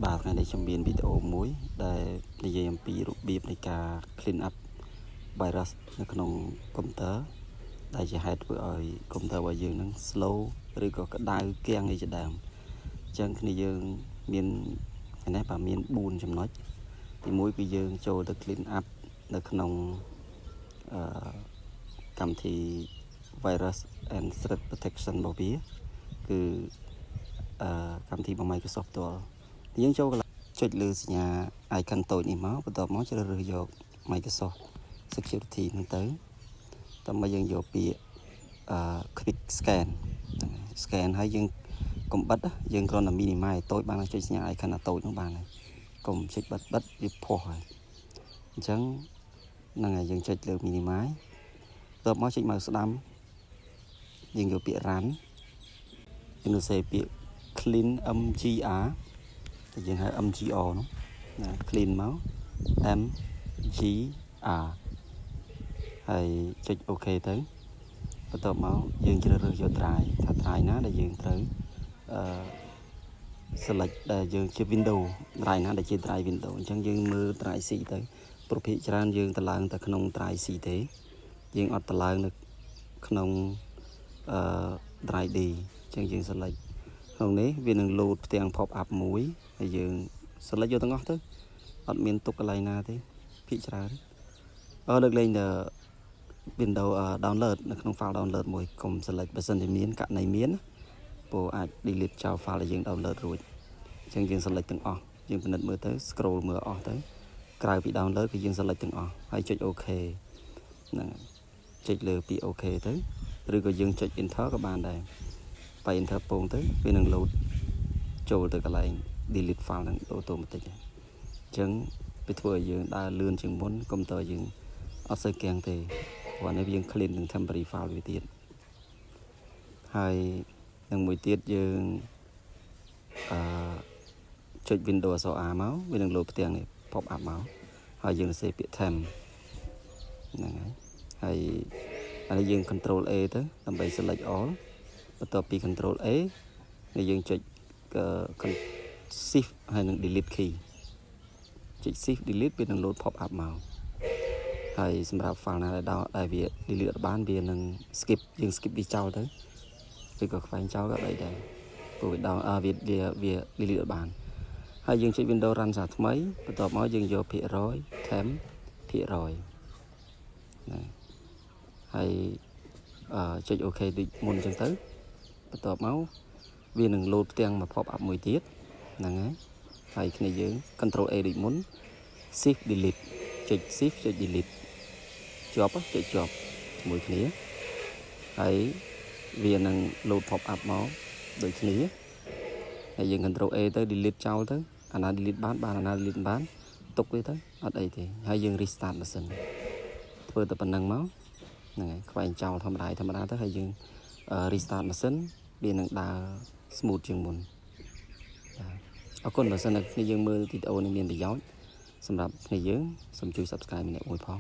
បាទថ្ងៃនេះខ្ញុំមានវីដេអូមួយដែលនិយាយអំពីរបៀបនៃការ clean up virus នៅក្នុងកុំព្យូទ័រដែលជាហេតុធ្វើឲ្យកុំព្យូទ័ររបស់យើងនឹង slow ឬក៏ក្តៅគាំងអីជាដើមអញ្ចឹងគ្នាយើងមាន4ចំណុចទី1គឺយើងចូលទៅ clean up នៅក្នុងកម្មវិធី virus and threat protection របស់វាគឺកម្មវិធីរបស់ Microsoft ផ្ទាល់យើងចូលចុចលើសញ្ញា icon តូចនេះមកបន្ទាប់មកជ្រើសរើសយក Microsoft Security ហ្នឹងទៅតើមកយើងយកពាក្យquick scan ហើយយើងកុំបិទយើងគ្រាន់តែ minimize តូចបានចុចសញ្ញា icon តូចនោះបានហើយកុំចុចបិទវាផុសហើយអញ្ចឹងហ្នឹងហើយយើងចុចលើ minimize បន្ទាប់មកចុចមកស្ដាំយើងយកពាក្យ run យើងនឹងសេពាក្យ clean mgr តែយើងហៅ mgr នោះណា clean មក mgr ហើយចុច OK ទៅបន្ទាប់មកយើងជ្រើសរើសយក drive ថា drive ណាដែលយើងត្រូវselect ដែលយើងជា Windows drive ណាដែលជា drive Windows អញ្ចឹងយើងមើល drive C ទៅប្រភេទច្រើនយើងទៅឡើងតែក្នុង drive C ទេយើងអត់ទៅឡើងនៅក្នុងdrive D អញ្ចឹងយើង select ក្នុងនេះវានឹង load ផ្ទាំង pop up មួយហើយយើង select យកទាំងអស់ទៅអត់មានទុកកន្លែងណាទេភាគច្រើនលើកលែងតែ Windows download នៅក្នុង file download មួយកុំ select បើសិនជាមានករណីមានព្រោះអាច delete ចោល file ដែលយើង download រួចអញ្ចឹងយើង select ទាំងអស់យើងពិនិត្យមើលទៅ scroll មើលអស់ទៅក្រៅពី download គឺយើង select ទាំងអស់ហើយចុច OK ហ្នឹងចុចលើពី OK ទៅឬក៏យើងចុច enter ក៏បានដែរបើ enter ពងទៅវានឹង load ចូលទៅកន្លែង delete file ហ្នឹង automatic អញ្ចឹងវាធ្វើឲ្យយើងដើរលឿនជាងមុនកុំព្យូទ័រយើងអត់សូវគាំងទេព្រោះនេះយើង clean នឹង temporary file វាទៀតហើយនឹងមួយទៀតយើងចុច Windows SR មកវានឹង load ផ្ទាំងនេះ pop up មកហើយយើងសេពាក្យ temp ហ្នឹងហើយអានេះយើង control A ទៅដើម្បី select all បន្ទាប់ពី control A នេះយើងចុចshift ហើយនឹង delete key ចុច shift delete វានឹង load pop up មកហើយសម្រាប់ file ណាដែលវា delete អត់បានវានឹង skip យើង skip វាចោលទៅឬក៏ខ្វែងចោលក៏ដីដែរព្រោះវាដល់វា delete អត់បានហើយយើងចុច Windows run សារថ្មីបន្ទាប់មកយើងយកភាគរយ temp ភាគរយណាហើយចុច OK ដូចមុនអញ្ចឹងទៅបន្ទាប់មកវានឹង load ផ្ទាំងមក pop up មួយទៀតហ្នឹងហើយគ្នាយើង control A ដូចមុន shift delete ចុច shift ចុច delete ជាប់ចុចជាប់ជាមួយគ្នាហើយវានឹង load pop up មកដូចគ្នាហើយយើង control A ទៅ delete ចោលទៅអាណា delete បានអាណា delete បានទុកវាទៅអត់អីទេហើយយើង restart ម៉ាស៊ីនធ្វើតែប៉ុណ្្នឹងមកហ្នឹងហើយខ្វែងចោលធម្មតាទៅហើយយើង restart ម៉ាស៊ីនវានឹងដើរ smooth ជាងមុនអរគុណបើសិនតែគ្នាយើងមើលវីដេអូនេះមានប្រយោជន៍សម្រាប់គ្នាយើងសូមជួយ subscribe ម្នាក់មួយផង